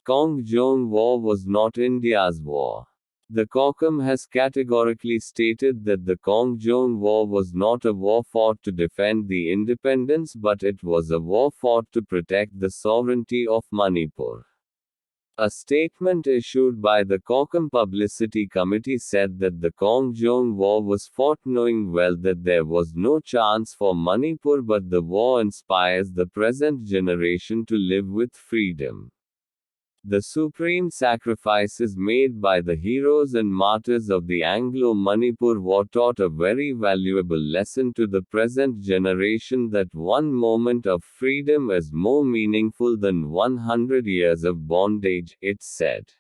Khongjom War was not India's war. The CorCom has categorically stated that the Khongjom War was not a war fought to defend the independence but it was a war fought to protect the sovereignty of Manipur. A statement issued by the CorCom Publicity Committee said that the Khongjom War was fought knowing well that there was no chance for Manipur but the war inspires the present generation to live with freedom. The supreme sacrifices made by the heroes and martyrs of the Anglo-Manipur War taught a very valuable lesson to the present generation that one moment of freedom is more meaningful than 100 years of bondage, it said.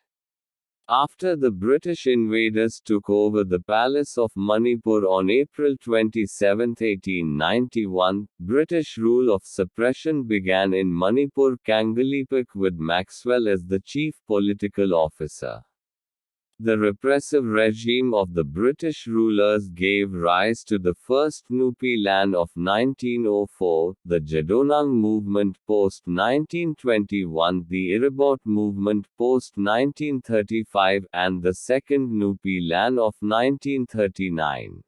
After the British invaders took over the Palace of Manipur on April 27, 1891, British rule of suppression began in Manipur Kangalipak with Maxwell as the chief political officer. The repressive regime of the British rulers gave rise to the first Nupi Lan of 1904, the Jadonang movement post-1921, the Irabot movement post-1935, and the second Nupi Lan of 1939.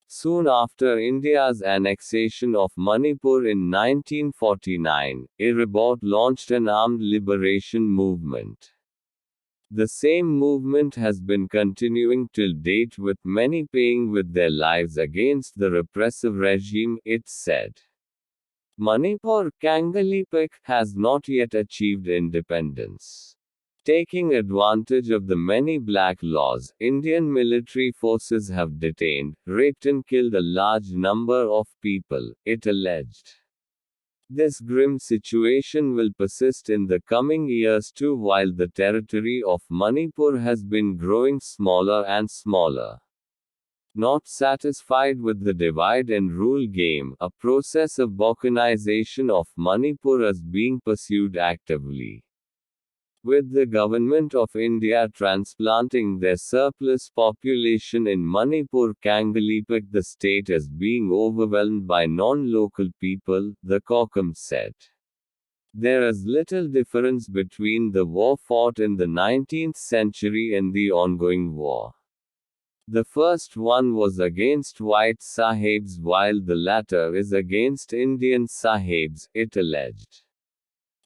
Soon after India's annexation of Manipur in 1949, Irabot launched an armed liberation movement. The same movement has been continuing till date with many paying with their lives against the repressive regime, it said. Manipur Kangalipak has not yet achieved independence. Taking advantage of the many black laws, Indian military forces have detained, raped and killed a large number of people, it alleged. This grim situation will persist in the coming years too while the territory of Manipur has been growing smaller and smaller. Not satisfied with the divide and rule game, a process of balkanization of Manipur is being pursued actively. With the Government of India transplanting their surplus population in Manipur Kangalipak, the state is being overwhelmed by non-local people, the CorCom said. There is little difference between the war fought in the 19th century and the ongoing war. The first one was against white Sahibs while the latter is against Indian Sahibs, it alleged.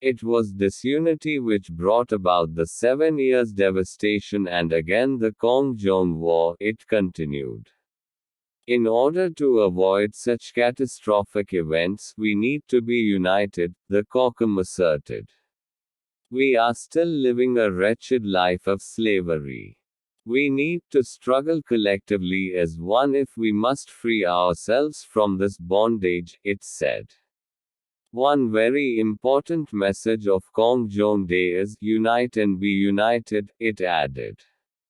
It was disunity which brought about the 7 years' devastation and again the Khongjom War, it continued. In order to avoid such catastrophic events, we need to be united, the CorCom asserted. We are still living a wretched life of slavery. We need to struggle collectively as one if we must free ourselves from this bondage, it said. One very important message of Khongjom Day is, unite and be united, it added.